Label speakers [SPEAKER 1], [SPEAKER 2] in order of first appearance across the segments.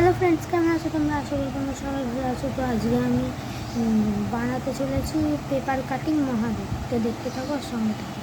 [SPEAKER 1] Hello friends, কেমন আছো তোমরা? আশা করি তোমরা সবাই ভালো আছো। তো আজকে আমি বানাতে চলেছি পেপার কাটিং মহাদেব। তো দেখতে থাকো আর সঙ্গে থাকো।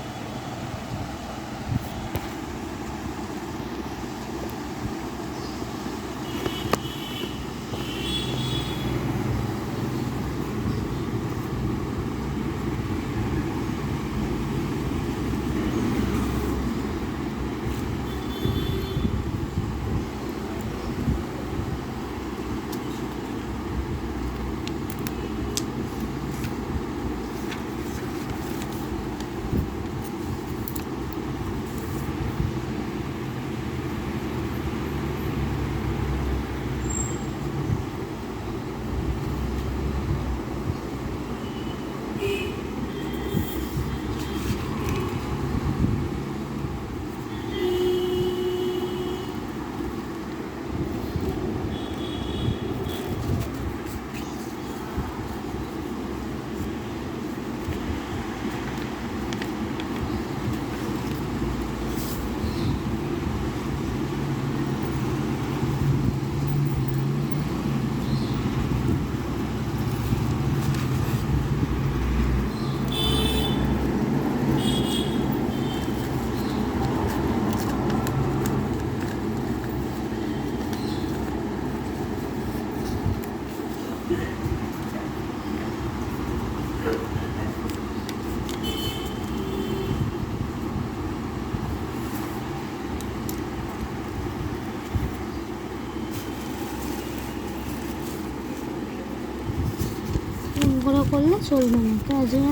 [SPEAKER 1] করে করলে চলবে না, তার জন্য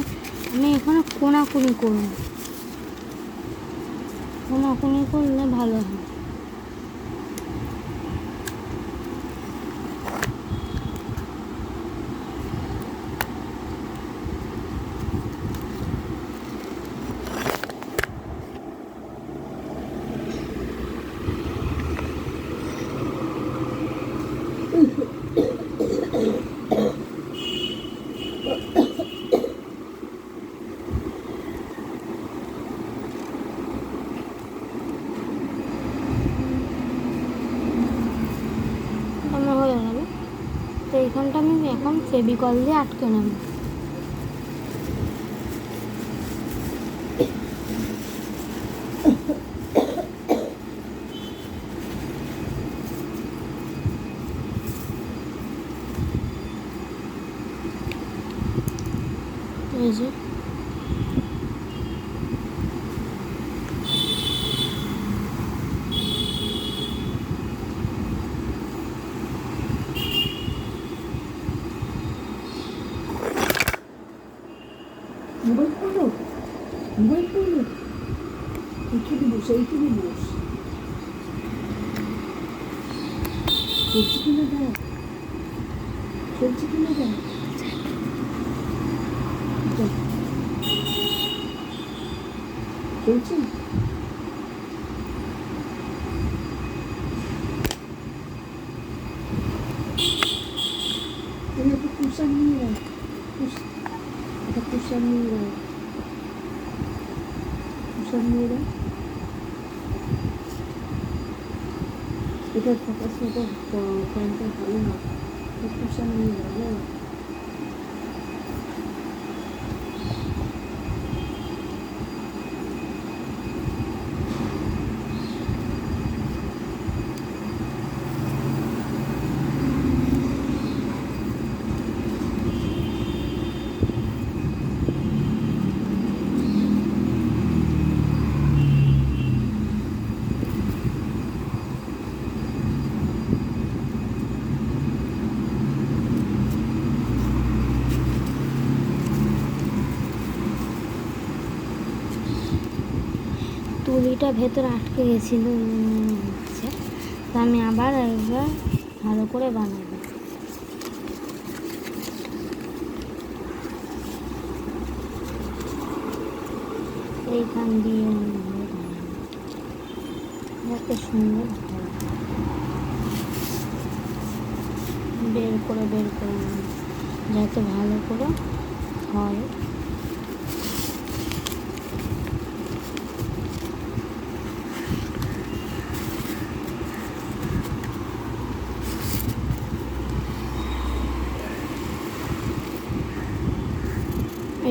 [SPEAKER 1] আমি এখানে কোনাকুনি করব। কোনাকুনি করলে ভালো হয়। আমার হয়ে গেল। তো এইখানটা আমি এখন ফেভিকল দিয়ে আটকে নেব। এই যে
[SPEAKER 2] মোবাইল করলো এইখানে বস চলছে কিনা দেখ চলছে একটা কুশন নিয়ে রাখ কুশন নিয়ে রাখ এটা ফোকাস মতো ফ্যানটা ভালো না কুশন নিয়ে রাখ।
[SPEAKER 1] তুলিটা ভেতরে আটকে গেছিল, তো আমি আবার একবার ভালো করে বানাবো। এইখান দিয়ে এত সুন্দর বের করে যাতে ভালো করে হয়।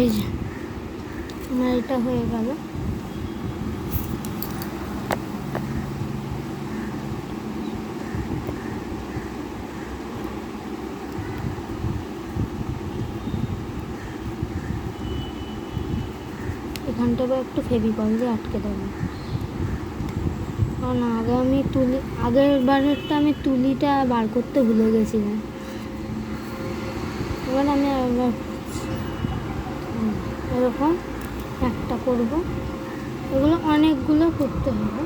[SPEAKER 1] এই যে আমার এটা হয়ে গেল। এখানটা একটু ফেভিকল দিয়ে আটকে দেবো, কারণ আগের বারেরটা আমি তুলিটা বার করতে ভুলে গেছিলাম। এবার আমি এরকম একটা করব, এগুলো অনেকগুলো করতে হবে।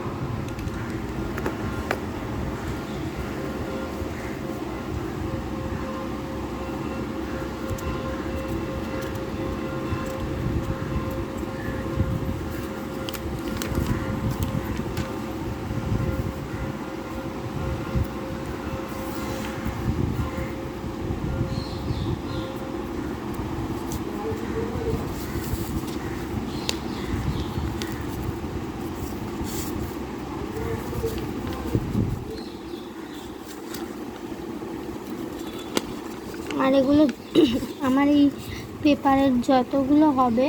[SPEAKER 1] আর এগুলো আমার এই পেপারের যতগুলো হবে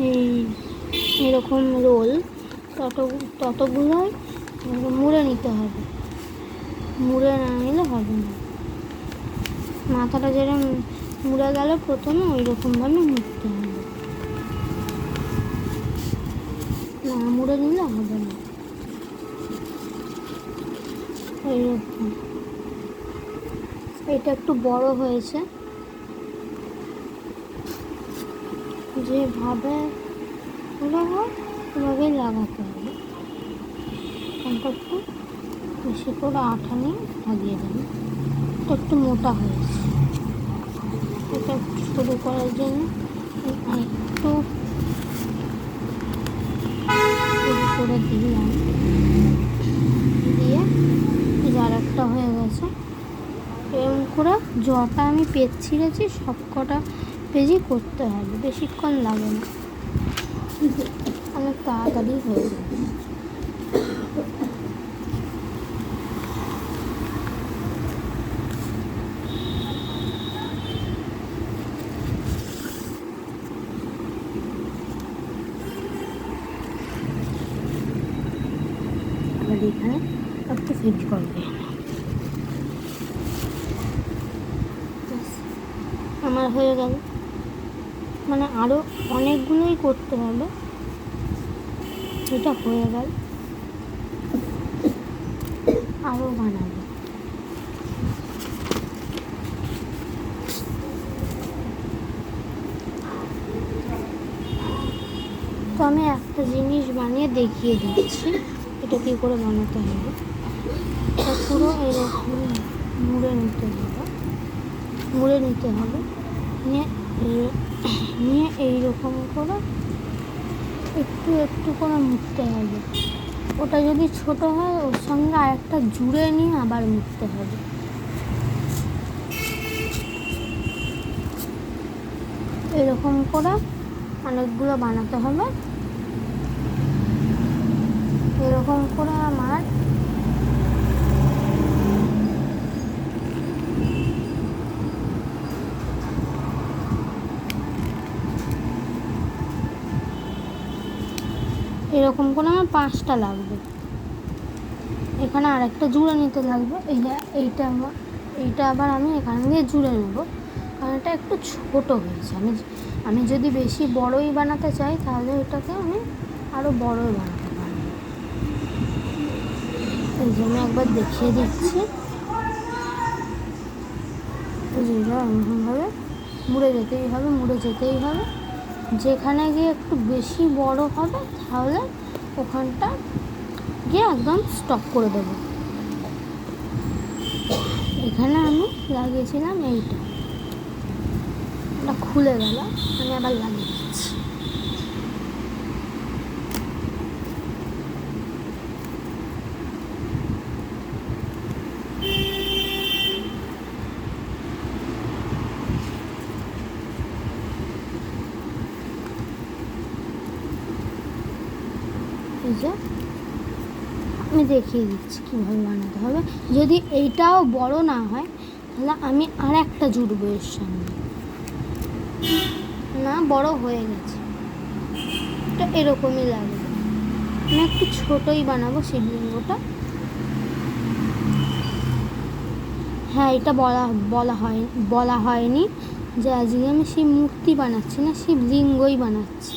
[SPEAKER 1] এই এরকম রোল ততগুলোই মুড়ে নিতে হবে, মুড়ে না নিলে হবে না। মাথাটা যেরকম মুড়ে গেল প্রথমে ওই রকমভাবে মুড়তে হবে, না মুড়ে নিলে হবে না। এইরকম এটা একটু বড় হয়েছে, যেভাবে হয় সেভাবেই লাগাতে হবে। এখানটা একটু বেশি করে আঠা নিয়ে লাগিয়ে দেবে। এটা একটু মোটা হয়েছে, এটা একটু শুরু করার জন্য একটু করে দিলাম, দিয়ে যার একটা হয়ে গেছে। এরকম করে যটা আমি পেজ ছিঁড়েছি সব কটা পেজই করতে হবে, বেশিক্ষণ লাগে না, অনেক তাড়াতাড়ি হয়ে যাবে। আবার এখানে একটু ফিট করবে, আমার হয়ে গেল। মানে আরও অনেকগুলোই করতে হবে, এটা হয়ে গেল, আরও বানাবো। তো আমি একটা জিনিস বানিয়ে দেখিয়ে দিচ্ছি এটা কী করে বানাতে হবে। এটা পুরো এরকম মুড়ে নিতে হবে, নিয়ে এইরকম করে একটু একটু করে মুড়তে হবে। ওটা যদি ছোট হয় ওর সঙ্গে আরেকটা জুড়ে নিয়ে আবার মুড়তে হবে। এরকম করে অনেকগুলো বানাতে হবে। এরকম করে আমার এরকম করে আমার 5টা লাগবে। এখানে আরেকটা জুড়ে নিতে লাগবে। এইটা আবার আমি এখান দিয়ে জুড়ে নেব, কারণ এটা একটু ছোট হয়েছে। আমি যদি বেশি বড়ই বানাতে চাই তাহলে এটাকে আমি আরও বড়ই বানাতে পারবো। এই জন্য একবার দেখিয়ে দিচ্ছি। এরকমভাবে মুড়ে যেতেই হবে। যেখানে গিয়ে একটু বেশি বড় হবে তাহলে ওখানটা গিয়ে একদম স্টপ করে দেব। এখানে আমি লাগিয়েছিলাম এটা খুলে গেল, আমি আবার লাগিয়ে দিচ্ছি। আমি দেখিয়ে দিচ্ছি কীভাবে বানাতে হবে। যদি এইটাও বড় না হয় তাহলে আমি আর একটা জুড়বো এর সঙ্গে। না, বড় হয়ে গেছে। এটা এরকমই লাগবে। আমি একটু ছোটই বানাবো শিবলিঙ্গটা। হ্যাঁ, এটা বলা হয়নি যে আজকে আমি শিব মূর্তি বানাচ্ছি না, শিবলিঙ্গই বানাচ্ছি।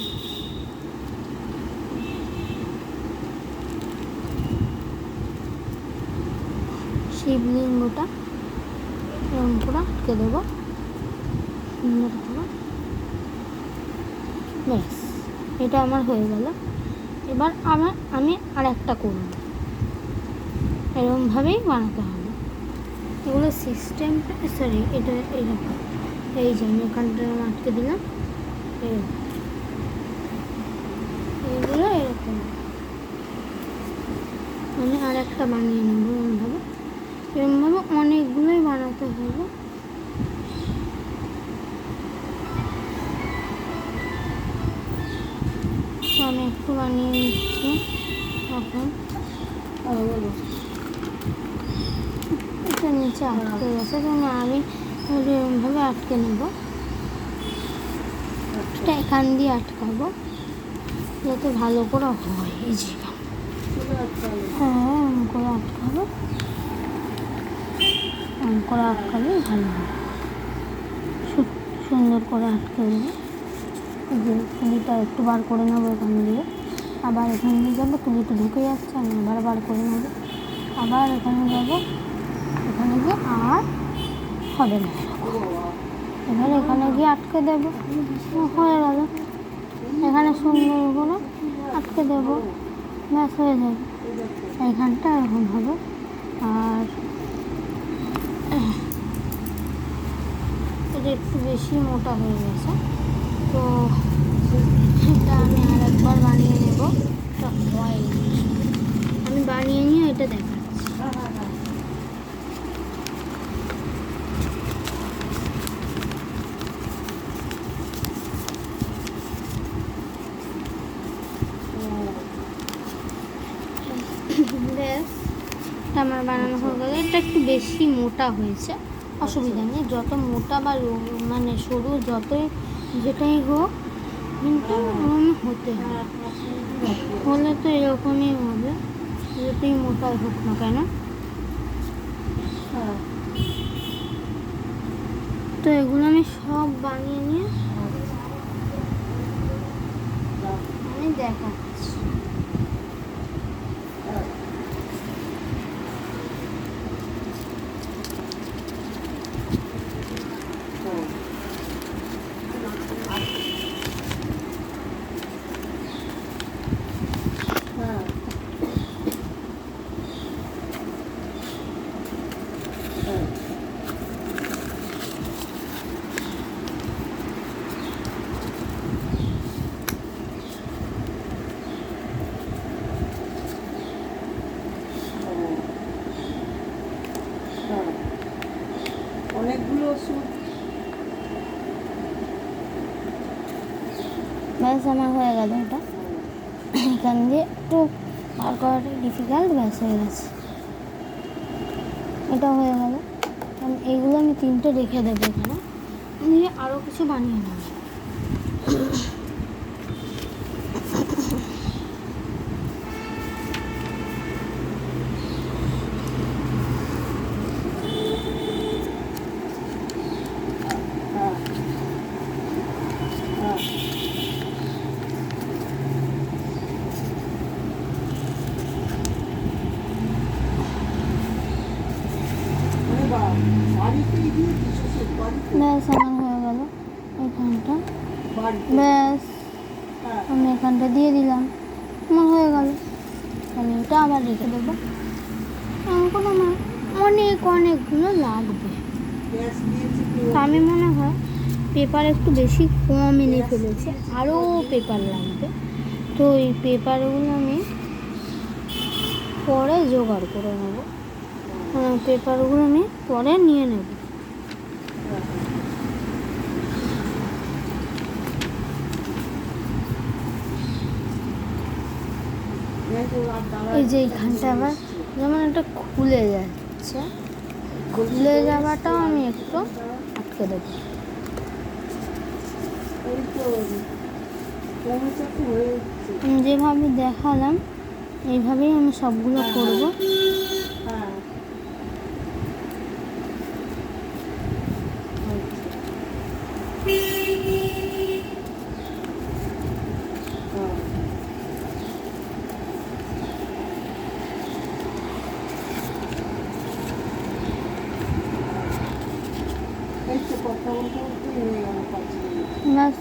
[SPEAKER 1] শিবলিঙ্গটা এরকম করে আটকে দেবো সুন্দর করে। ব্যাস, এটা আমার হয়ে গেল। এবার আমি আর একটা করব, এরকমভাবেই বানাতে হবে। এগুলো সিস্টেমটা সরি, এটা এরকম, এই যে আমি এখানটা আটকে দিলাম, এইগুলো এরকম। আমি আর একটা বানিয়ে নেবো এরকমভাবে অনেকগুলোই বানাতে হবে। আমি একটু বানিয়ে নিচ্ছি এখন। এটা নিচে আটকে গেছে, কিন্তু আমি এরকমভাবে আটকে নেব। এটা এখান দিয়ে আটকাবো যাতে ভালো করে হয়। এই যে হ্যাঁ, এরকম করে আটকাবো, এরকম করে আটকালে ভালো হয়। সুন্দর করে আটকে দেবো। যে তুলিটা একটু বার করে নেবো এখান দিয়ে, আবার এখান দিয়ে যাবো, তুলিটা ঢুকে যাচ্ছে, আমি আবার বার করে নেবো, আবার এখানে যাবো, এখানে গিয়ে আর হবে না। এবার এখানে গিয়ে আটকে দেবো, হয়ে গেল। এখানে সুন্দর করে আটকে দেবো, ব্যাস হয়ে যাবে। এইখানটা এরকম হবে। আর এটা একটু বেশি মোটা হয়ে গেছে, তো এটা আমি আর একবার বানিয়ে নেব। আমি বানিয়ে নিয়ে এটা দেখাচ্ছি। ব্যাস, এটা আমার বানানো হয়ে গেল। এটা একটু বেশি মোটা হয়েছে, অসুবিধা নেই। যত মোটা বা মানে সরু যতই যেটাই হোক, কিন্তু হতে হবে, হলে তো এরকমই হবে, যতই মোটাই হোক না কেন। তো এগুলো আমি সব বানিয়ে নিয়ে আমি দেখাচ্ছি।
[SPEAKER 2] অনেকগুলো
[SPEAKER 1] ব্যাস, আমার হয়ে গেল। এটা এখান দিয়ে একটু বার করাটা ডিফিকাল্ট, ব্যাস হয়ে গেছে। এটা হয়ে গেল। এইগুলো আমি 3টে রেখে দেবো এখানে, দিয়ে আরও কিছু বানিয়ে নেব। ব্যাস, আমার হয়ে গেল এখানটা। ব্যাস, আমি এখানটা দিয়ে দিলাম, আমার হয়ে গেল। আমি এটা আবার রেখে দেবো। এমন আমার অনেকগুলো লাগবে। আমি মনে হয় পেপার একটু বেশি কম এনে ফেলেছে, আরও পেপার লাগবে। তো এই পেপারগুলো আমি পরে জোগাড় করে নেবো, পেপারগুলো আমি পরে নিয়ে নেব। এই যে এইখানটা আবার যেমন একটা খুলে যাচ্ছে, খুলে যাওয়াটাও আমি একটু আটকে দেবো।
[SPEAKER 2] এই তো পৌনে চারটে হয়ে যাচ্ছে।
[SPEAKER 1] আমি যেভাবে দেখালাম এইভাবেই আমি সবগুলো
[SPEAKER 2] হ্যাঁ,
[SPEAKER 1] করব।
[SPEAKER 2] হ্যাঁ এই তো কথা বলতে বলতে হয়ে গেল 5 মিনিট।
[SPEAKER 1] ব্যাস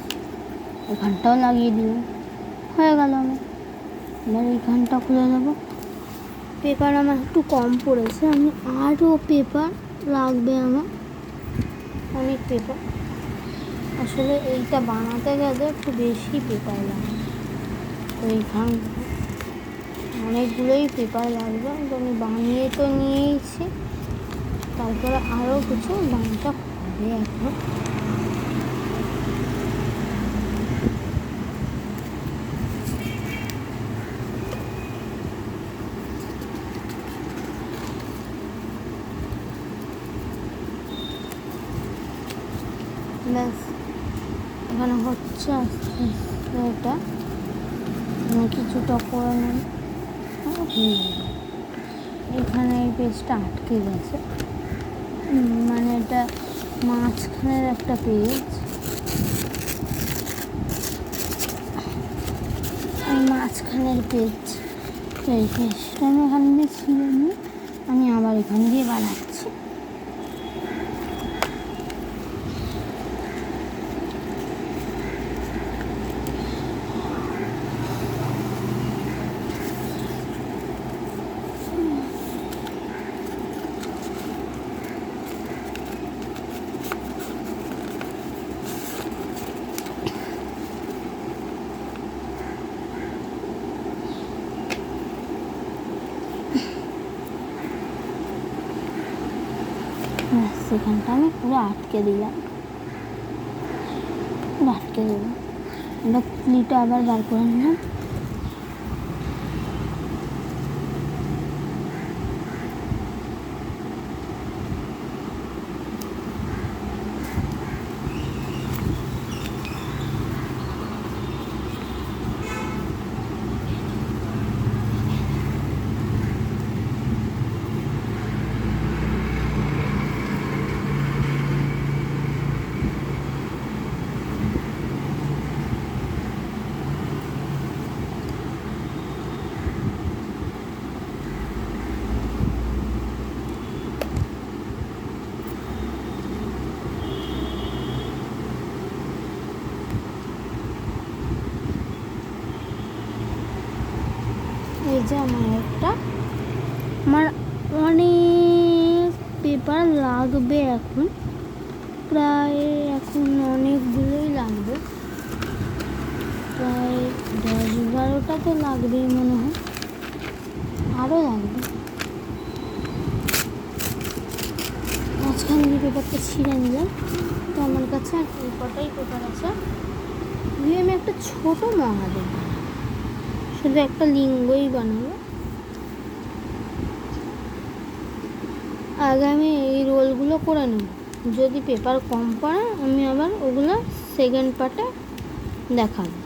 [SPEAKER 1] এখানটাও লাগিয়ে দিব, হয়ে গেল আমার। এবার এইখানটা খুলে দেবো। পেপার আমার একটু কম পড়েছে, আমি আরও পেপার লাগবে আমার, অনেক পেপার। আসলে এইটা বানাতে গেলে একটু বেশি পেপার লাগে, তো এইখান অনেকগুলোই পেপার লাগবে। তো আমি বানিয়ে তো নিয়েইছি, তারপরে আরও কিছু বানাতে হবে এখন। ব্যাস এখানে হচ্ছে আস্তে আস্তে, এটা আমি কিছুটা করে নেব, হয়ে যাবে। এখানে এই পেজটা আটকে গেছে, মানে এটা মাঝখানের একটা পেজ, এই মাঝখানের পেজ। তো এই পেজটা আমি এখান দিয়ে ছিঁড়ে নিয়ে আমি আবার এখান দিয়ে বানাচ্ছি। সেখানটা আমি পুরো আটকে দিলাম, পুরো আটকে দিলাম। এবার ক্লিটা আবার বার করে নিলাম। এই যে আমার অনেক পেপার লাগবে এখন, প্রায় এখন অনেকগুলোই লাগবে, প্রায় 10-12টা তো লাগবেই মনে হয়, আরও লাগবে। মাঝখান দিয়ে পেপারটা ছিঁড়ে নিলাম। তো আমার কাছে এই কটাই পেপার আছে, দিয়ে আমি একটা ছোট মহাদেব বানাবো, শুধু একটা লিঙ্গই বানাবো। আগে আমি এই রোলগুলো করে নেব, যদি পেপার কম পড়ে আমি আবার ওগুলো সেকেন্ড পার্টে দেখাবো।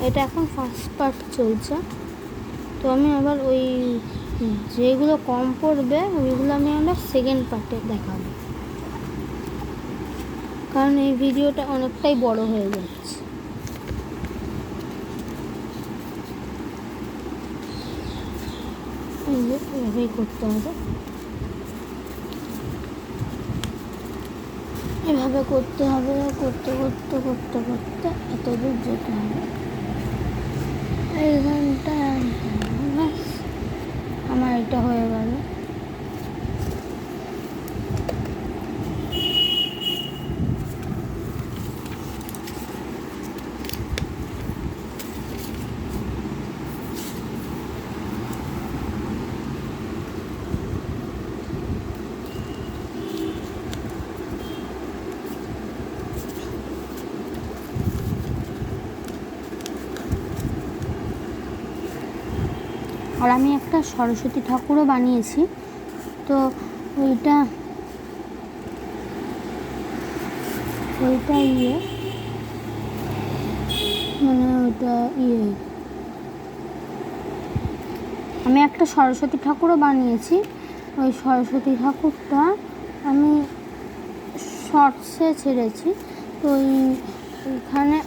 [SPEAKER 1] এটা এখন ফার্স্ট পার্ট চলছে, তো আমি আবার ওই যেগুলো কম পড়বে ওইগুলো আমি আবার সেকেন্ড পার্টে দেখাবো, কারণ এই ভিডিওটা অনেকটাই বড় হয়ে যাচ্ছে। এভাবেই করতে হবে, এভাবে করতে হবে, করতে করতে করতে করতে এতদূর যেতে হবে। এইখানটা ব্যাস আমার এটা হয়ে গেল। আর আমি একটা সরস্বতী ঠাকুরও বানিয়েছি, তো ওইটা ওইটা মানে ওটা আমি একটা সরস্বতী ঠাকুরও বানিয়েছি। ওই সরস্বতী ঠাকুরটা আমি শর্টসে ছেড়েছি। তো ওইখানে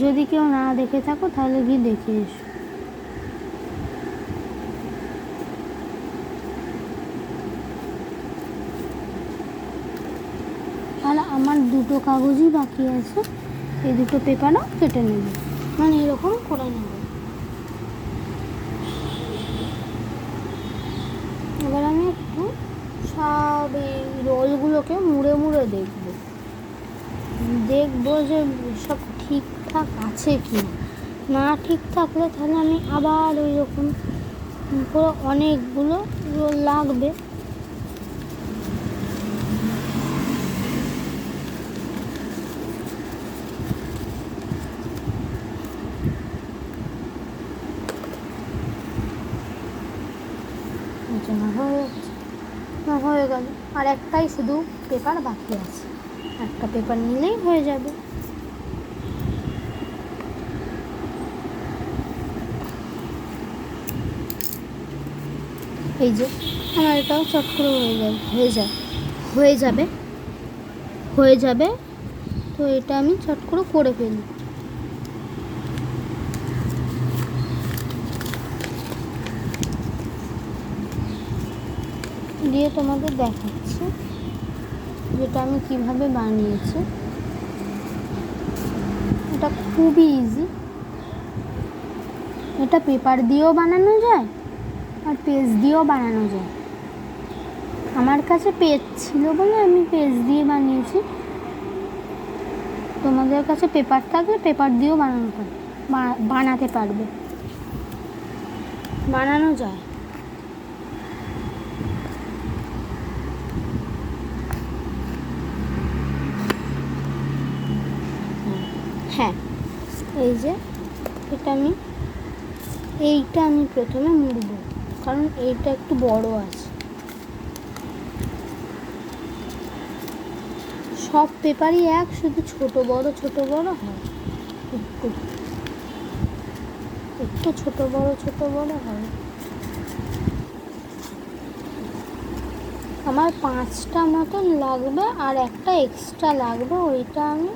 [SPEAKER 1] যদি কেউ না দেখে থাকো তাহলে গিয়ে দেখে এসো। আর আমার দুটো কাগজই বাকি আছে, এই দুটো পেপারও কেটে নেব, মানে এরকম করে নেব। এবার আমি একটু সব এই রোলগুলোকে মুড়ে মুড়ে দেখবো যে সব ঠিকঠাক আছে কি না। ঠিক থাকলে তাহলে আমি আবার ওই রকম পুরো অনেকগুলো রোল লাগবে। হয়ে গেল, আর একটাই শুধু পেপার বাকি আছে, একটা পেপার নিলেই হয়ে যাবে। এই যে আমার এটাও চট করে হয়ে যাবে। তো এটা আমি চট করে ফেলি। দিয়ে তোমাদের দেখাচ্ছি যেটা আমি কিভাবে বানিয়েছি। এটা খুবই ইজি। এটা পেপার দিয়েও বানানো যায় আর পেজ দিয়েও বানানো যায়। আমার কাছে পেজ ছিল বলে আমি পেজ দিয়ে বানিয়েছি। তোমাদের কাছে পেপার থাকলে পেপার দিয়েও বানাতে পারবে, বানানো যায়। হ্যাঁ, এই যে এইটা আমি প্রথমে মুড়ব, কারণ এইটা একটু বড় আছে। সব পেপারই শুধু ছোট বড় হয়, একটু ছোট বড় হয়। আমার 5টা মতন লাগবে, আর একটা এক্সট্রা লাগবে, ওইটা আমি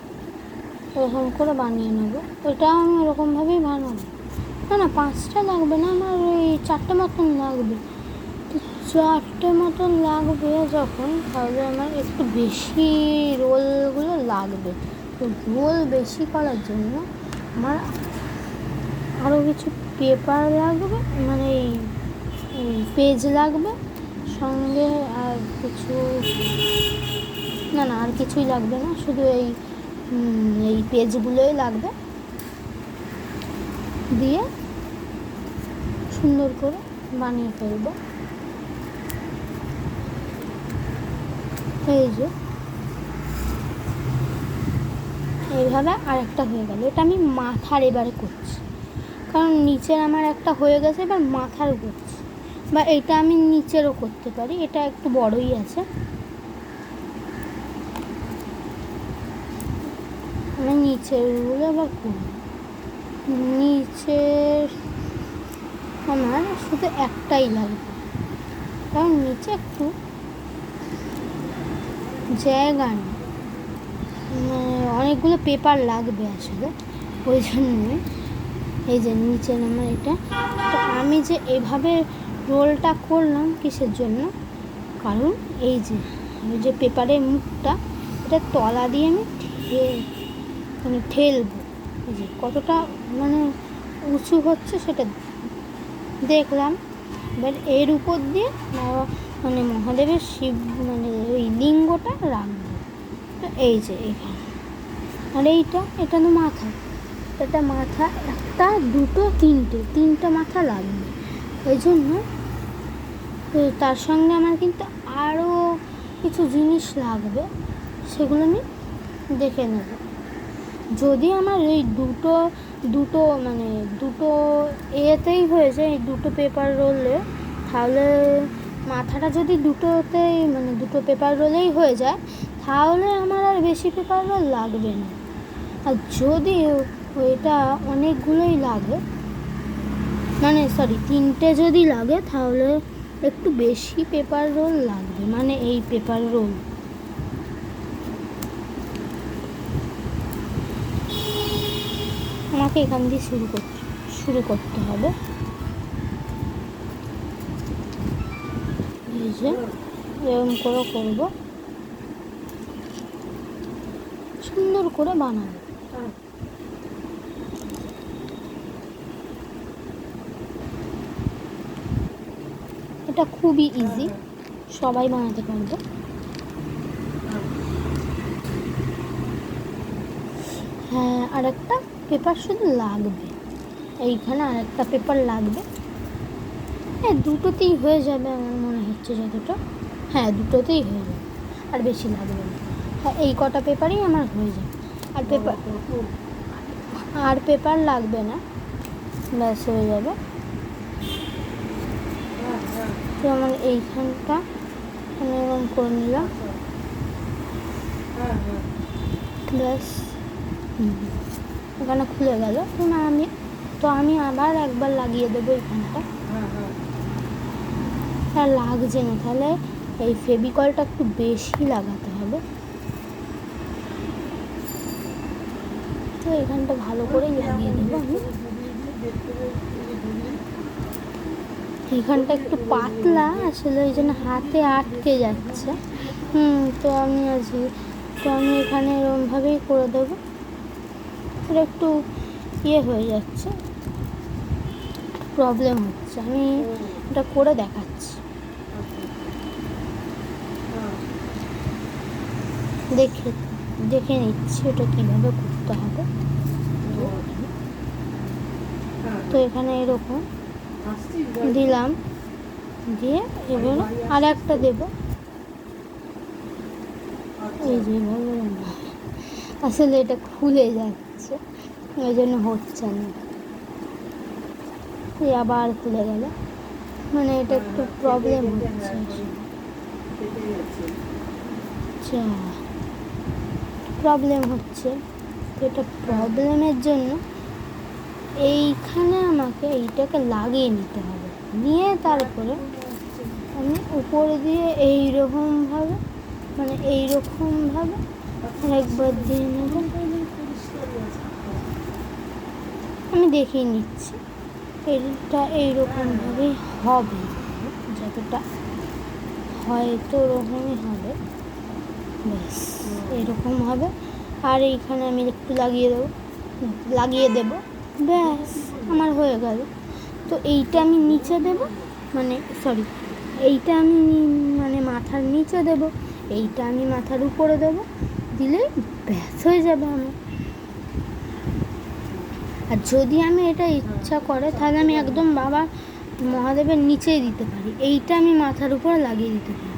[SPEAKER 1] ওরকম করে বানিয়ে নেব। ওইটা আমি ওরকমভাবেই বানাবো। না 5টা লাগবে না, আমার ওই 4টে মতন লাগবে। তো 4টে মতন লাগবে যখন, তাহলে আমার একটু বেশি রোলগুলো লাগবে। তো রোল বেশি করার জন্য আমার আরও কিছু পেপার লাগবে, মানে এই পেজ লাগবে সঙ্গে। আর কিছু না আর কিছুই লাগবে না, শুধু এই পেজগুলোই লাগবে। দিয়ে সুন্দর করে বানিয়ে ফেলবো। এই যে এইভাবে আরেকটা হয়ে গেল। এটা আমি মাথার এবারে করছি, কারণ নিচের আমার একটা হয়ে গেছে, এবার মাথার করছি। বা এটা আমি নিচেরও করতে পারি, এটা একটু বড়ই আছে। আমি নিচেরগুলো আবার করব। নিচের আমার শুধু একটাই লাগবে, কারণ নিচে একটু জায়গা নেই, অনেকগুলো পেপার লাগবে আসলে। ওই জন্য এই যে নিচের আমার এটা। তো আমি যে এভাবে রোলটা করলাম কিসের জন্য, কারণ এই যে পেপারের মুখটা, এটা তলা দিয়ে আমি ঠেলবো। এই যে কতটা মানে উঁচু হচ্ছে সেটা দেখলাম। এবার এর উপর দিয়ে মানে মহাদেবের মানে ওই লিঙ্গটা রাখবো। তো এই যে এখানে, আর এটা তো মাথা। এটা মাথা, একটা দুটো তিনটে মাথা লাগবে। ওই জন্য তার সঙ্গে আমার কিন্তু আরও কিছু জিনিস লাগবে, সেগুলো আমি দেখে নেব। যদি আমার এই দুটো মানে দুটো এতেই হয়ে যায়, এই দুটো পেপার রোলে, তাহলে মাথাটা যদি দুটো পেপার রোলেই হয়ে যায়, তাহলে আমার আর বেশি পেপার রোল লাগবে না। আর যদি ওইটা অনেকগুলোই লাগে, মানে সরি 3টে যদি লাগে, তাহলে একটু বেশি পেপার রোল লাগবে, মানে এই পেপার রোল। আমাকে এখান দিয়ে শুরু করতে হবে। এই যে এরকম করে করব, সুন্দর করে বানাবো। এটা খুবই ইজি, সবাই বানাতে পারবে। হ্যাঁ, আর একটা পেপার শুধু লাগবে, এইখানে আর একটা পেপার লাগবে। হ্যাঁ, দুটোতেই হয়ে যাবে আমার মনে হচ্ছে যতটা। হ্যাঁ, দুটোতেই হয়ে যাবে, আর বেশি লাগবে না। হ্যাঁ, এই কটা পেপারই আমার হয়ে যাবে। আর পেপার লাগবে না, ব্যাস হয়ে যাবে। তো আমার এইখানটা আমি এরকম করে নিলাম, ব্যাস। এখানে খুলে গেল। আমি আবার একবার লাগিয়ে দেবো এখানটা। আর লাগছে না, তাহলে এই ফেভিকলটা একটু বেশি লাগাতে হবে। তো এখানটা ভালো করেই লাগিয়ে দেবো আমি। এখানটা একটু পাতলা আসলে, ওই জন্য হাতে আটকে যাচ্ছে। তো আমি এখানে এরকমভাবেই করে দেবো। এটা একটু হয়ে যাচ্ছে, প্রবলেম হচ্ছে। আমি এটা করে দেখাচ্ছি, দেখে নিচ্ছি ওটা কীভাবে করতে হবে। তো এখানে এরকম দিলাম, দিয়ে এবার আর একটা দেবো। এই যে আসলে এটা খুলে যাচ্ছে, ওই জন্য হচ্ছে না। আবার খুলে গেল, মানে এটা একটু প্রবলেম হচ্ছে। আচ্ছা, প্রবলেম হচ্ছে। তো এটা প্রবলেমের জন্য এইখানে আমাকে এইটাকে লাগিয়ে নিতে হবে, নিয়ে তারপরে আমি উপরে দিয়ে এইরকমভাবে, মানে এইরকমভাবে একবার দিয়ে নেব। আমি দেখিয়ে নিচ্ছি, এটা এইরকমভাবেই হবে, যতটা হয়তো ওরকমই হবে, ব্যাস এরকম হবে। আর এইখানে আমি একটু লাগিয়ে দেব, ব্যাস আমার হয়ে গেল। তো এইটা আমি নিচে দেব, এইটা আমি মাথার নিচে দেব, এইটা আমি মাথার উপরে দেব, দিলেই ব্যাস হয়ে যাবে আমার। আর যদি আমি এটা ইচ্ছা করে, তাহলে আমি একদম বাবা মহাদেবের নিচেই দিতে পারি। এইটা আমি মাথার উপরে লাগিয়ে দিতে পারি।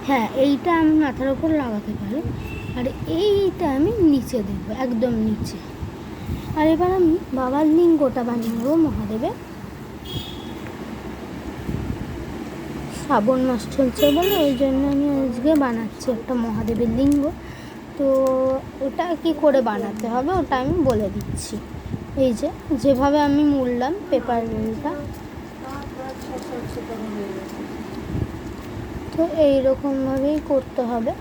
[SPEAKER 1] হ্যাঁ, এইটা আমি মাথার উপর লাগাতে পারি, আর এইটা আমি নিচে দেব, একদম নিচে। আর এবার আমি বাবার লিঙ্গটা বানিয়ে নেবো মহাদেবের। শ্রাবণ মাস চলছে বলে ওই জন্য আমি আজকে বানাচ্ছি একটা মহাদেবের লিঙ্গ। তো ওটা কী করে বানাতে হবে ওটা আমি বলে দিচ্ছি। এই যেভাবে আমি মুড়লাম পেপার রোলটা, তো এইরকমভাবেই করতে হবে।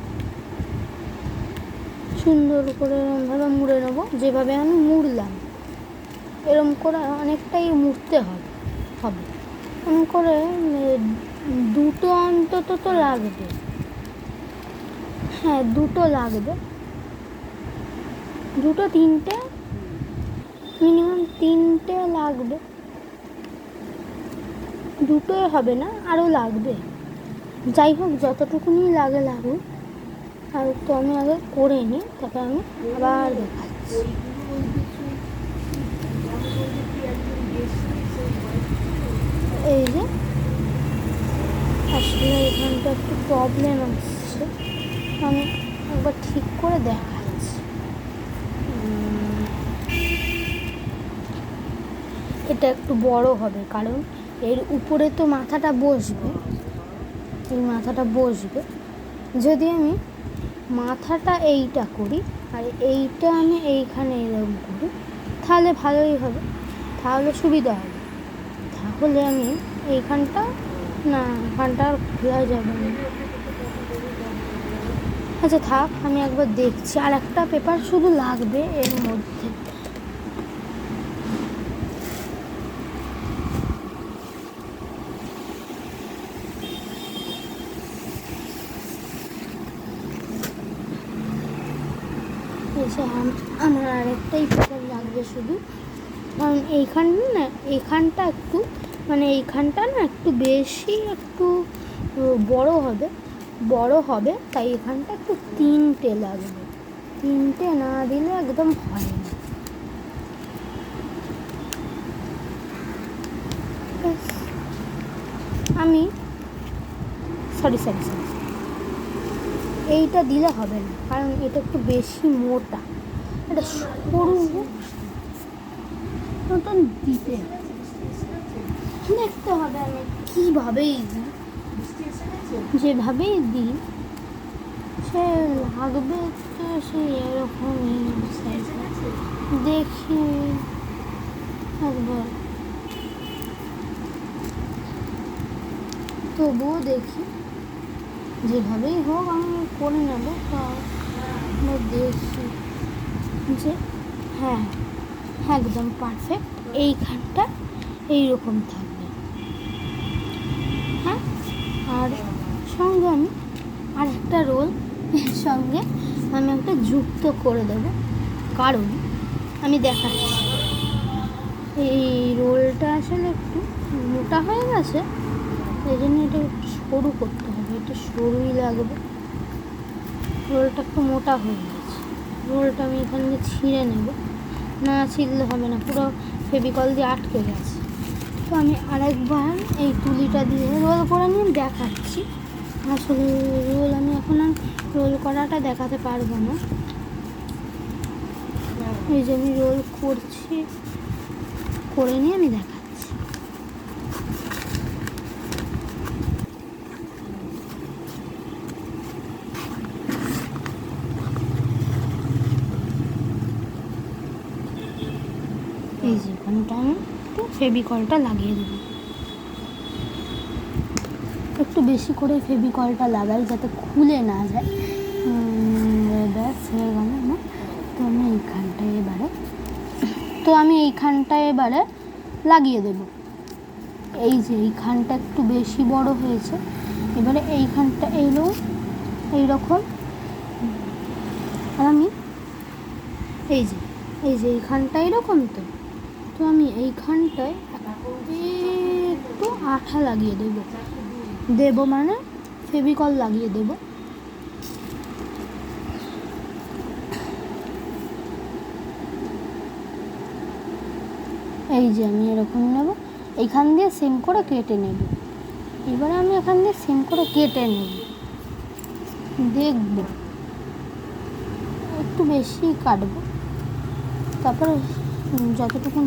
[SPEAKER 1] সুন্দর করে এরকমভাবে মুড়ে নেবো, যেভাবে আমি মুড়লাম এরকম করে অনেকটাই মুড়তে হবে। এরকম করে দুটো অন্তত তো লাগবে। হ্যাঁ, দুটো লাগবে, দুটো তিনটে, মিনিমাম 3টে লাগবে। দুটোই হবে না, আরও লাগবে। যাই হোক, যতটুকুনি লাগুক। আর তো আমি আগে করে নিই, তারপর আমি আবার দেখাচ্ছি। এই যে আসলে এখানটা একটু প্রবলেম আসছে, আমি একবার ঠিক করে দেখাচ্ছি। এটা একটু বড় হবে, কারণ এর উপরে তো মাথাটা বসবে, এই মাথাটা বসবে। যদি আমি মাথাটা এইটা করি আর এইটা আমি এইখানে এরকম করি, তাহলে ভালোই হবে, তাহলে সুবিধা হবে। তাহলে আমি এইখানটা না, এখানটা আর খোলা যাবে না। আচ্ছা থাক, আমি একবার দেখছি। আর একটা পেপার শুধু লাগবে এর মধ্যে। আমার আরেকটাই পেপার লাগবে শুধু, কারণ এইখানটা না, এইখানটা একটু মানে এইখানটা না একটু বেশি একটু বড় হবে, তাই এখানটা একটু 3টে লাগবে। 3টে না দিলে একদম হয় না। আমি সরি, এইটা দিলে হবে না, কারণ এটা একটু বেশি মোটা, এটা সরু মতন দিতে দেখতে হবে আমি কীভাবেই দিই। যেভাবেই দিই সে লাগবে তো সে এরকমই। দেখি একবার, তবুও দেখি, যেভাবেই হোক আমি করে নেব। তা দেখি যে হ্যাঁ একদম পারফেক্ট, এইখানটা এইরকম থাকবে। হ্যাঁ, আর সঙ্গে আমি আর একটা রোল এর সঙ্গে আমি একটা যুক্ত করে দেব, কারণ আমি দেখাচ্ছি এই রোলটা আসলে একটু মোটা হয়ে গেছে, এই জন্য এটা একটু সরু করতে হবে, এটা সরুই লাগবে। রোলটা একটু মোটা হয়ে গেছে, রোলটা আমি এখান থেকে ছিঁড়ে নেব, না ছিঁড়লে হবে না, পুরো ফেভিকল দিয়ে আটকে গেছে। তো আমি আরেকবার এই তুলিটা দিয়ে রোল করে নিয়ে দেখাচ্ছি। আসলে রোল আমি এখন আর রোল করাটা দেখাতে পারবো না, এই যে আমি রোল করছি, করে নিয়ে আমি দেখাচ্ছি। এই যে এখানটা আমি একটু ফেভিকলটা লাগিয়ে দেবো, একটু বেশি করে ফেভিকলটা লাগাই যাতে খুলে না যায়। ব্যাস হয়ে গেল না। তো আমি এইখানটায় এবারে লাগিয়ে দেব। এই যে এইখানটা একটু বেশি বড় হয়েছে, এবারে এইখানটা এইরকম, আর আমি এই যে এইখানটা এরকম, তো আমি এইখানটায় একটু আঠা লাগিয়ে দেবো মানে ফেভিকল লাগিয়ে দেবো। এই যে আমি এরকম নেব, এইখান দিয়ে সেম করে কেটে নেব। এবারে আমি এখান দিয়ে সেম করে কেটে নেব, দেখব একটু বেশি কাটবো, তারপরে যতটুকু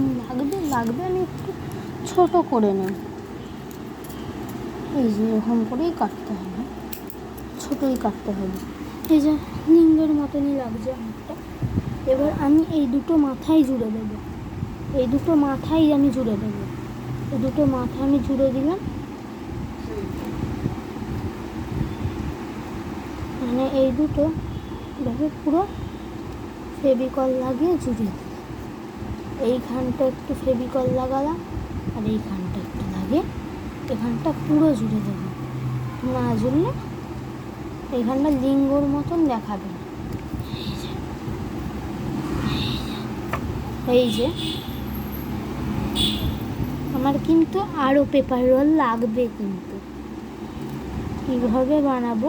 [SPEAKER 1] লাগবে আমি একটু ছোট করে নেব। এই যে এরকম করেই কাটতে হবে, ছোটোই কাটতে হবে। এই যে লিঙ্গের মতনই লাগছে অনেকটা। এবার আমি এই দুটো মাথায় জুড়ে দেবো, এই দুটো মাথায় আমি জুড়ে দেবো, এই দুটো মাথা আমি জুড়ে দিলাম, মানে এই দুটো ভাবে পুরো ফেভিকল লাগিয়ে জুড়িয়ে দিলাম। এইখানটা একটু ফেভিকল লাগালাম, আর এইখানটা একটু লাগিয়ে এখানটা পুরো জুড়ে দেবো। না জুড়লে এখানটা লিঙ্গর মতন দেখাবে না। এই যে আমার কিন্তু আরও পেপার রোল লাগবে, কিন্তু কীভাবে বানাবো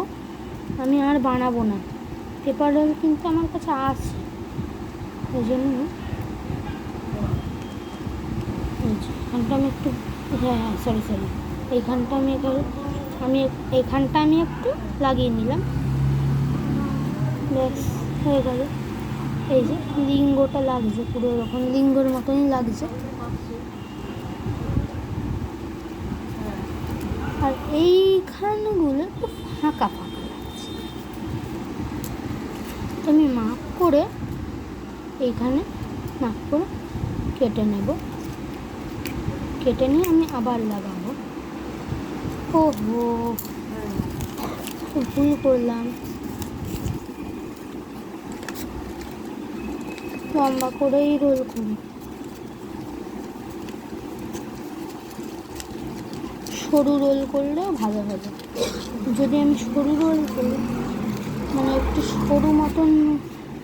[SPEAKER 1] আমি আর বানাবো না, পেপার রোল কিন্তু আমার কাছে আছে, ওই জন্য এখানটা আমি একটু সরি এইখানটা আমি একটু লাগিয়ে নিলাম, ব্যাস হয়ে গেল। এই যে লিঙ্গটা লাগছে, পুরো এরকম লিঙ্গর মতনই লাগছে। আর এইখানগুলো একটু ফাঁকা লাগছে, করে এইখানে মাপ করে কেটে নেব। কেটে নিয়ে আমি আবার লাগাবো। ওহো, ভুল করলাম। লম্বা করেই রোল করি। সরু রোল করলেও ভালো হবে। যদি আমি সরু রোল করি, মানে একটু সরু মতন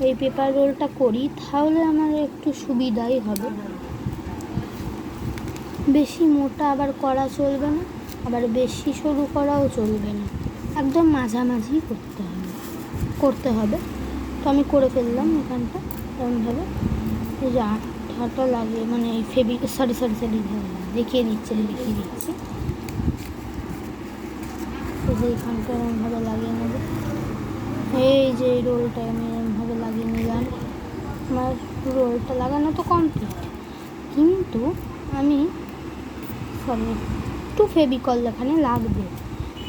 [SPEAKER 1] এই পেপার রোলটা করি, তাহলে আমার একটু সুবিধাই হবে। বেশি মোটা আবার করা চলবে না, আবার বেশি সরু করাও চলবে না, একদম মাঝামাঝি করতে হবে। তো আমি করে ফেললাম এখানটা এরকমভাবে। এই যে আঠাটা লাগিয়ে, মানে এই সরি দেখিয়ে দিচ্ছি। এই যে এইখানটা এরকমভাবে লাগিয়ে নেব। এই যে এই রোলটা আমি এরকমভাবে লাগিয়ে নিলাম। আমার রোলটা লাগানো তো কমপ্লিট, কিন্তু আমি একটু ফেভিকল এখানে লাগবে,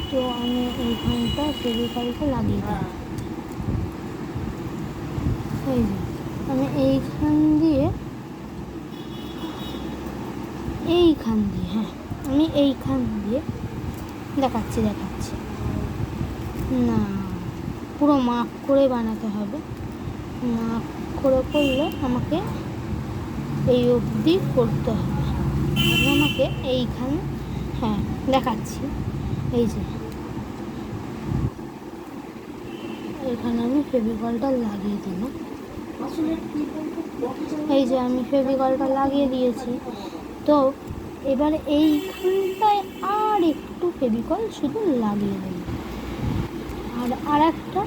[SPEAKER 1] তো আমি এইখানটা ফেভিকলটা লাগিয়ে দিই। এই যে আমি এইখান দিয়ে আমি এইখান দিয়ে দেখাচ্ছি না, পুরো মাপ করে বানাতে হবে। মাপ করে করলে আমাকে এই অবধি করতে হবে। আর আমাকে এইখানে, দেখাচ্ছি। এই যে এখানে আমি ফেভিকলটা লাগিয়ে দিলাম। এই যে আমি ফেভিকলটা লাগিয়ে দিয়েছি। তো এবার এইখানটায় আর একটু ফেভিকল শুধু লাগিয়ে দেব। আর একটা,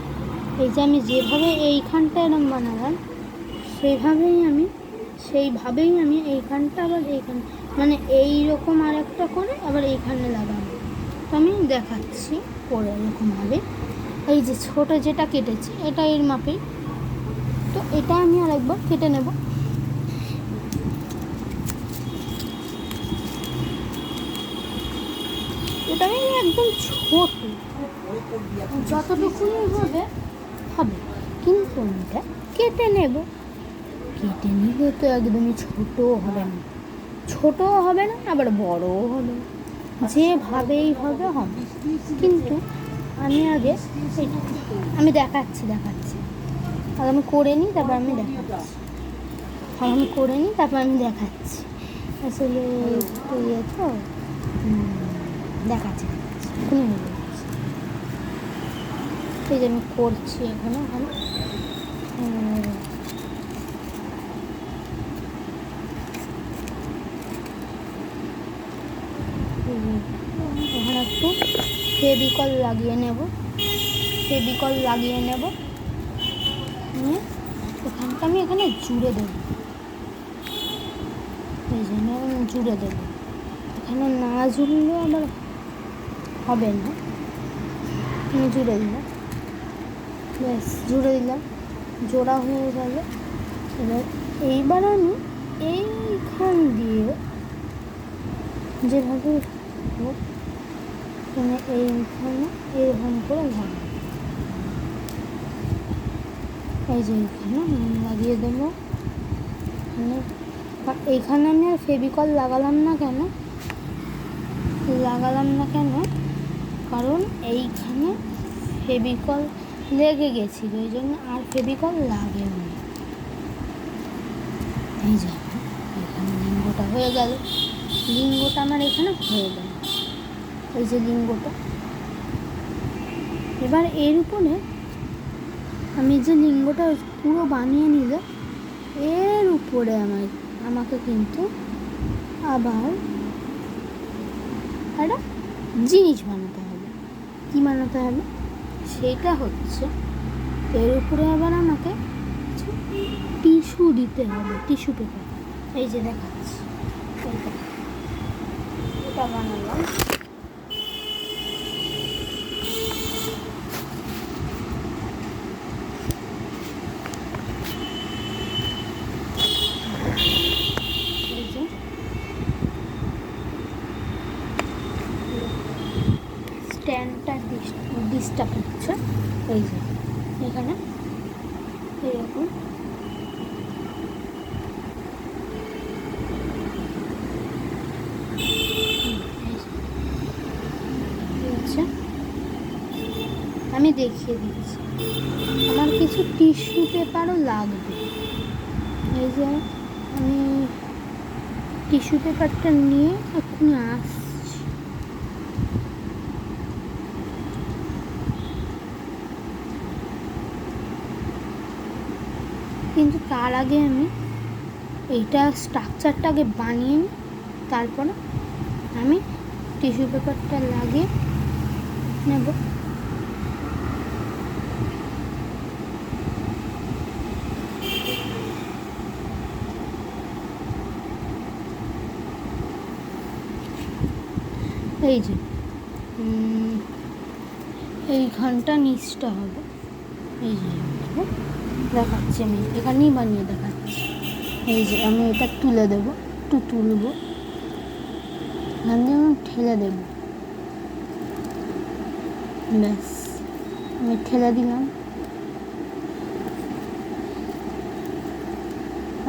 [SPEAKER 1] এই যে আমি যেভাবে এইখানটা এরকম বানালাম, সেইভাবেই আমি এইখানটা আবার এইখানে, মানে এইরকম আর একটা করে আবার এইখানে লাগাবো। তো আমি দেখাচ্ছি করে এরকমভাবে। এই যে ছোটো যেটা কেটেছি, এটা এর মাপেই, তো এটা আমি আরেকবার কেটে নেব। এটা আমি একদম ছোট, যতটুকুনি হবে, কিন্তু আমি এটা কেটে নেব। কেটে নিলে তো একদমই ছোটও হবে না, আবার বড়ও হবে না, যেভাবেই হবে। কিন্তু আমি আগে আমি দেখাচ্ছি। আর আমি করে নিই, তারপর আমি দেখাচ্ছি। আসলে একটু তো দেখাচ্ছি। এই যে আমি করছি এখানে একটু ফেভিকল লাগিয়ে নেব। এখানটা আমি এখানে জুড়ে দেবো। এই জন্য জুড়ে দেবো। এখানে না জুড়লে আবার হবে না। আমি জুড়ে দিলাম, ব্যাস জুড়ে দিলাম, জোড়া হয়ে গেল। এইবার আমি এইখান দিয়ে যেভাবে মানে এইখানে এরকম করে লাগাবো। এই যে এইখানে লাগিয়ে দেবো। এইখানে আমি আর ফেভিকল লাগালাম না কেন, কারণ এইখানে ফেভিকল লেগে গেছিল, এই জন্য আর ফেভিকল লাগেনি। এই যে এখানে লিঙ্গটা হয়ে গেল। লিঙ্গটা আমার এখানে হয়ে গেল। এই যে লিঙ্গটা, এবার এর উপরে আমি যে লিঙ্গটা পুরো বানিয়ে নিলে, এর উপরে আমাকে কিন্তু আবার একটা জিনিস বানাতে হবে। কি বানাতে হবে? সেটা হচ্ছে, এর উপরে আবার আমাকে টিস্যু দিতে হবে, টিস্যু পেপার। এই যে দেখাচ্ছি, এটা বানালাম। স্ট্যান্ডটা ডিস্টার্ব হচ্ছে। এই যে এখানে এরকম আমি দেখিয়ে দিচ্ছি। আমার কিছু টিস্যু পেপারও লাগবে। এই যে আমি টিস্যু পেপারটা নিয়ে এক্ষুনি আসছি। কিন্তু তার আগে আমি এইটা স্ট্রাকচারটা আগে বানিয়ে নিই, তারপরে আমি টিস্যু পেপারটা লাগিয়ে নেব। এই যে এইখানটা নিচটা হবে, এই যে দেখাচ্ছি, আমি এখানেই বানিয়ে দেখাচ্ছি। এই যে আমি এটা তুলে দেবো, একটু তুলবো, এখান দিয়ে আমি ঠেলে দেবো, ব্যাস আমি ঠেলে দিলাম।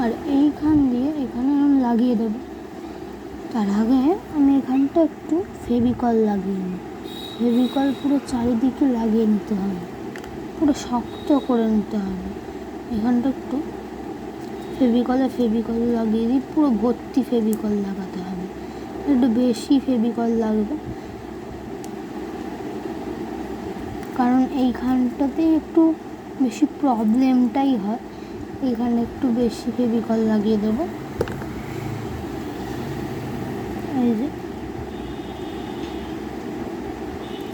[SPEAKER 1] আর এইখান দিয়ে এখানে আমি লাগিয়ে দেবো। তার আগে আমি এখানটা একটু ফেভিকল লাগিয়ে নিই। ফেভিকল পুরো চারিদিকে লাগিয়ে নিতে হবে, পুরো শক্ত করে নিতে হবে। এখানটা একটু ফেভিকল লাগিয়ে দিই, পুরো ভর্তি ফেভিকল লাগাতে হবে, একটু বেশি ফেভিকল লাগবে, কারণ এইখানটাতে একটু বেশি প্রবলেমটাই হয়। এইখানে একটু বেশি ফেভিকল লাগিয়ে দেবো। এই যে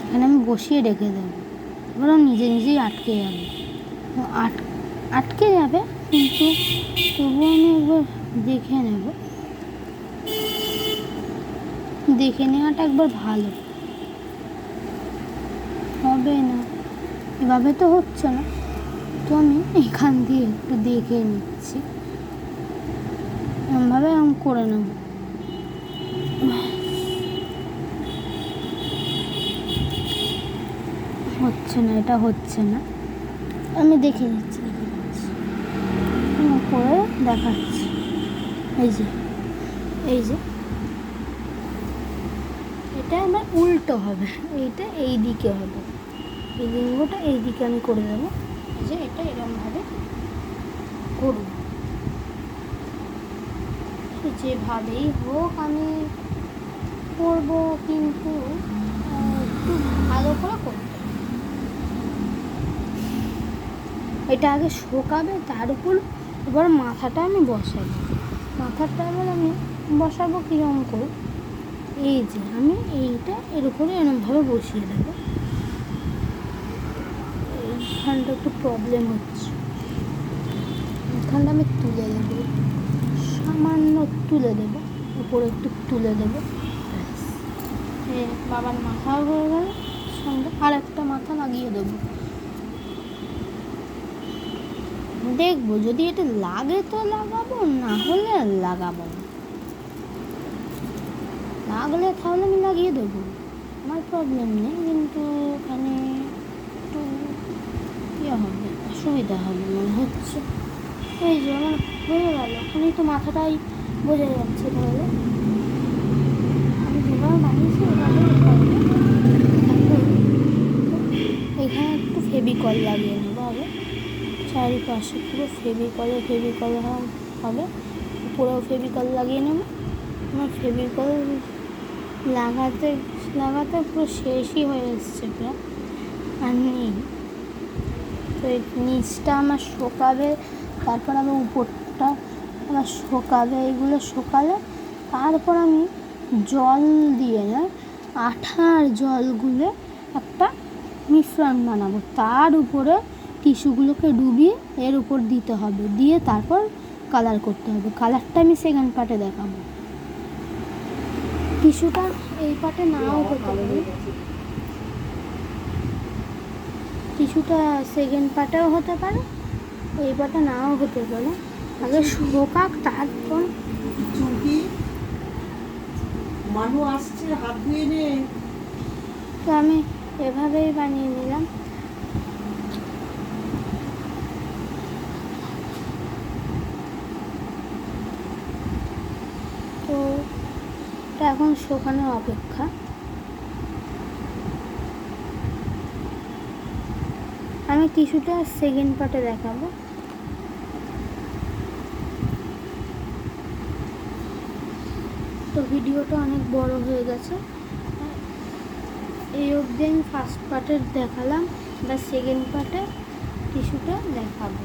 [SPEAKER 1] এখানে আমি বসিয়ে রেখে দেবো, এবার নিজে নিজেই আটকে যাবে, আটকে যাবে, কিন্তু তবুও আমি একবার দেখে নেব। দেখে নেওয়াটা একবার ভালো, হবে না এভাবে তো হচ্ছে না, তো আমি এখান দিয়ে একটু দেখে নিচ্ছি, এমনভাবে আমি করে নেব। হচ্ছে না, এটা হচ্ছে না, আমি দেখে নিচ্ছি করে দেখাচ্ছি। এই যে এটা আমার উল্টো হবে, এইটা এই দিকে হবে, এই লিঙ্গটা এই দিকে আমি করে দেবো। এই যে এটা এরকমভাবে করব, যেভাবেই হোক আমি করব, কিন্তু একটু ভালো করে করতে হবে। এটা আগে শোকাবে, তার উপর এবার মাথাটা আমি বসাবো। মাথাটা এবার আমি বসাবো কীরকম করে, এই যে আমি এইটা এর উপরে এরকমভাবে বসিয়ে দেবো। এইখানটা একটু প্রবলেম হচ্ছে, এখানটা আমি তুলে দেবো, সামান্য তুলে দেবো, উপরে একটু তুলে দেবো, বাবার মাথা হয়ে গেল, সঙ্গে আর একটা মাথা লাগিয়ে দেবো। দেখবো যদি এটা লাগে তো লাগাবো, না হলে লাগাবো না, লাগলে তাহলে আমি লাগিয়ে দেবো, আমার প্রবলেম নেই। কিন্তু এখানে একটু ইয়ে হবে, অসুবিধা হবে মনে হচ্ছে। এই যে আমার হয়ে গেল, এখানেই তো মাথাটাই বোঝা যাচ্ছে। তাহলে আমি যেভাবে বানিয়েছি এভাবে এখানে একটু ফেভিকল লাগিয়ে নেবো হবে, চারিপাশে পুরো ফেভিকল হবে, উপরেও ফেভিকল লাগিয়ে নেব। আমার ফেভিকল লাগাতে পুরো শেষই হয়ে এসছে প্রায়, আর নেই। তো এই নিচটা আমার শোকাবে, তারপর আমার উপরটা আমার শোকাবে, এইগুলো শোকালে তারপর আমি জল দিয়ে না, আঠার জল গুলে একটা মিশ্রণ বানাবো, তার উপরে টিস্যুগুলোকে ডুবিয়ে এর উপর দিতে হবে, দিয়ে তারপর কালার করতে হবে। কালারটা আমি সেকেন্ড পার্টে দেখাবো। টিস্যুটা এই পার্টে নাও হতে পারে, টিস্যুটা সেকেন্ড পার্টেও হতে পারে, এই পার্টে নাও হতে পারে। আগে শোকাক, তারপর
[SPEAKER 2] চুকি মানু আসছে, হাত ধুয়ে নে।
[SPEAKER 1] তো আমি এভাবেই বানিয়ে নিলাম। এটা এখন শুকানোর অপেক্ষা। আমি টিস্যুটা সেকেন্ড পার্টে দেখাবো। তো ভিডিওটা অনেক বড় হয়ে গেছে, এই অবধি আমি ফার্স্ট পার্টের দেখালাম, বা সেকেন্ড পার্টে টিস্যুটা দেখাবো।